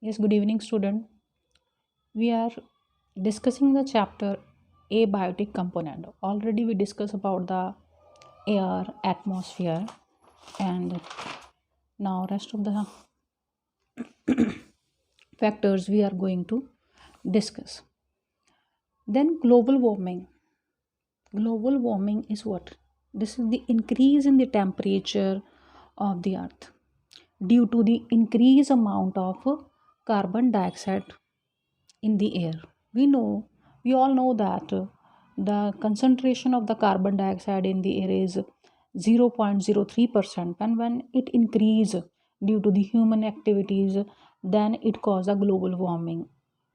Yes, good evening, student. We are discussing the chapter abiotic component. Already we discussed about the air, atmosphere, and now rest of the factors we are going to discuss. Then global warming. Global warming is what? This is the increase in the temperature of the earth due to the increased amount of carbon dioxide in the air. We all know that the concentration of the carbon dioxide in the air is 0.03%, and when it increase due to the human activities, then it cause a global warming.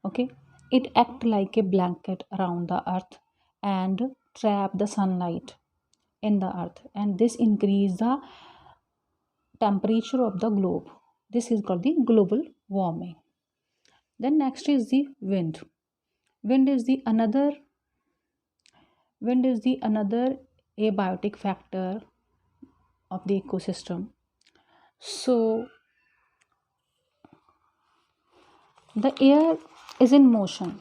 Okay, it act like a blanket around the earth and trap the sunlight in the earth, and this increase the temperature of the globe. This is called the global warming. Then next is the wind. Wind is the another Wind is the another abiotic factor of the ecosystem. So the air is in motion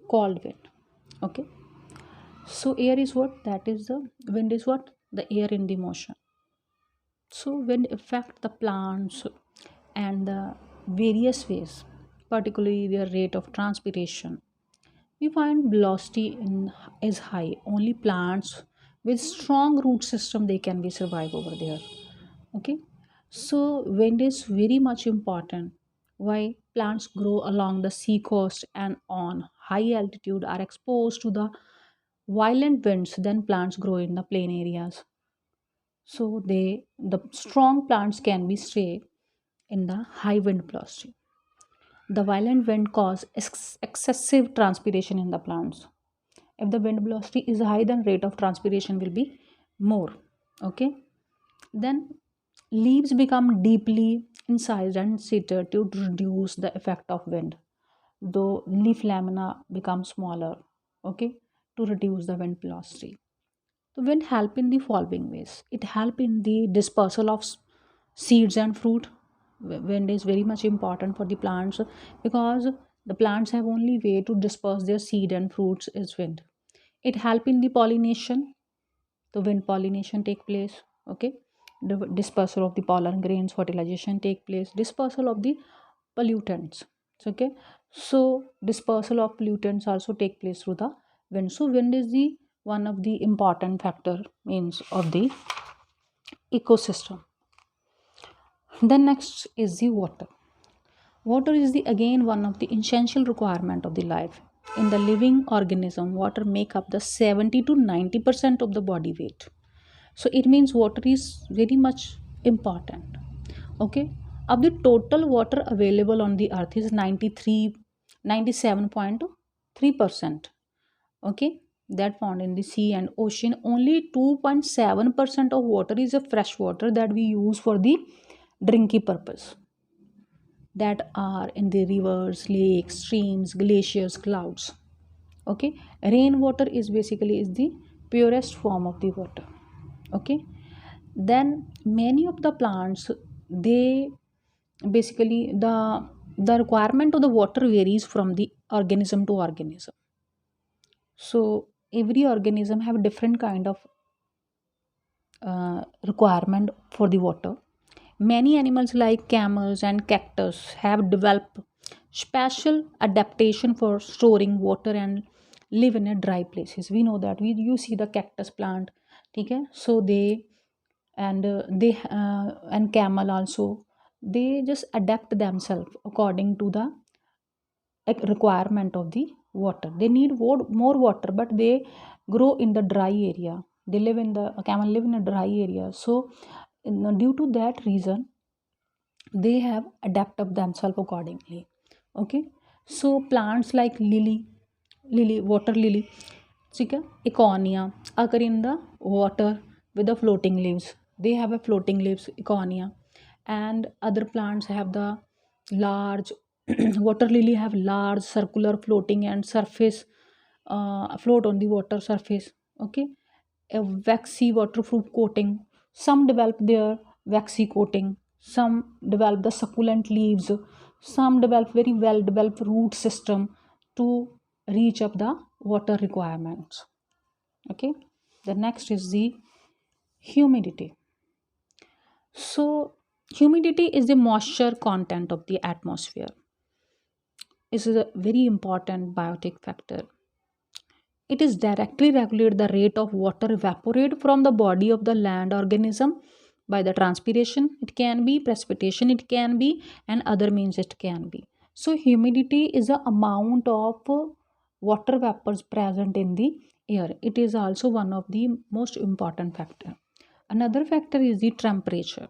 called wind. Okay. So air is what? That is the wind is what? The air in the motion. So wind affect the plants and the various ways, particularly their rate of transpiration. We find velocity is high. Only plants with strong root system they can be survive over there. Okay, so wind is very much important. Why? Plants grow along the sea coast and on high altitude are exposed to the violent winds than plants grow in the plain areas. So the strong plants can be stay in the high wind velocity. The violent wind cause excessive transpiration in the plants. If the wind velocity is high, then rate of transpiration will be more. Okay, then leaves become deeply incised and seated to reduce the effect of wind, though leaf lamina become smaller. Okay, to reduce the wind velocity. The wind help in the following ways. It help in the dispersal of seeds and fruit. Wind is very much important for the plants because the plants have only way to disperse their seed and fruits is wind. It help in the pollination. The wind pollination take place. Okay, the dispersal of the pollen grains, fertilization take place, dispersal of the pollutants. Okay, so dispersal of pollutants also take place through the wind. So wind is the one of the important factor means of the ecosystem. Then next is the water. Water is the again one of the essential requirement of the life. In the living organism, water make up the 70 to 90% of the body weight. So it means water is very much important. Okay. Of the total water available on the earth is 97.3%. Okay. That found in the sea and ocean. Only 2.7% of water is a fresh water that we use for the drinking purpose, that are in the rivers, lakes, streams, glaciers, clouds. Okay, rainwater is basically is the purest form of the water. Okay, then many of the plants, they basically the requirement of the water varies from the organism to organism. So every organism have a different kind of requirement for the water. Many animals like camels and cactus have developed special adaptation for storing water and live in a dry places. We know that we you see the cactus plant, okay? So and camel also, they just adapt themselves according to the requirement of the water. They need more water, but they grow in the dry area. They live in the camel live in a dry area. So due to that reason, they have adapted themselves accordingly. Okay, so plants like water lily, ठीक है, econia, occur in the water with the floating leaves. They have a floating leaves, econia. And other plants have the large water lily have large circular floating and surface, float on the water surface. Okay, a waxy waterproof coating. Some develop their waxy coating, some develop the succulent leaves Some develop very well developed root system to reach up the water requirements. Okay, the next is the humidity. So humidity is the moisture content of the atmosphere. This is a very important biotic factor. It is directly regulate the rate of water evaporate from the body of the land organism by the transpiration. It can be precipitation, it can be, and other means it can be. So humidity is the amount of water vapors present in the air. It is also one of the most important factor. Another factor is the temperature.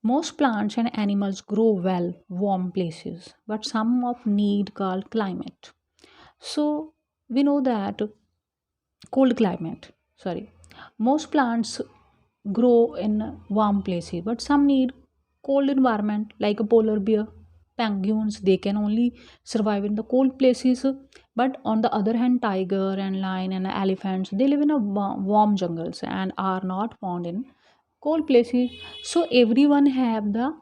Most plants and animals grow well warm places, but some of need called climate. So we know that cold climate, sorry, most plants grow in warm places, but some need cold environment like a polar bear, penguins. They can only survive in the cold places. But on the other hand, tiger and lion and elephants, they live in a warm jungles and are not found in cold places. So everyone have the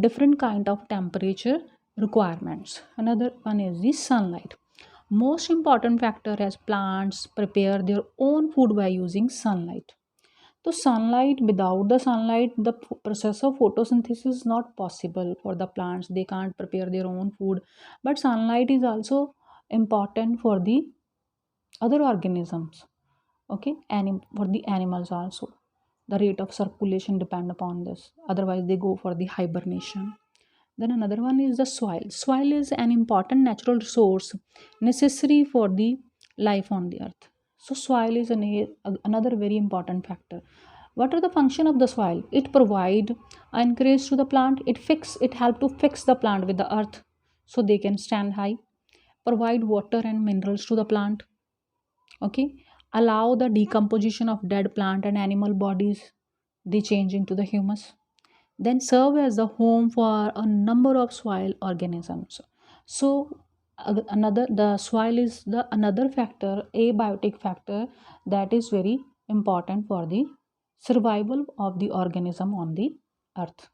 different kind of temperature requirements. Another one is the sunlight. Most important factor as plants prepare their own food by using sunlight. So sunlight, without the sunlight, the process of photosynthesis is not possible for the plants. They can't prepare their own food. But sunlight is also important for the other organisms. Okay, and for the animals also. The rate of circulation depend upon this. Otherwise, they go for the hibernation. Then another one is the soil. Soil is an important natural resource necessary for the life on the earth. So soil is another very important factor. What are the function of the soil? It provide encourage to the plant. It help to fix the plant with the earth so they can stand high. Provide water and minerals to the plant. Okay, allow the decomposition of dead plant and animal bodies. They change into the humus, then serve as the home for a number of soil organisms. So another the soil is the another factor, abiotic factor, that is very important for the survival of the organism on the earth.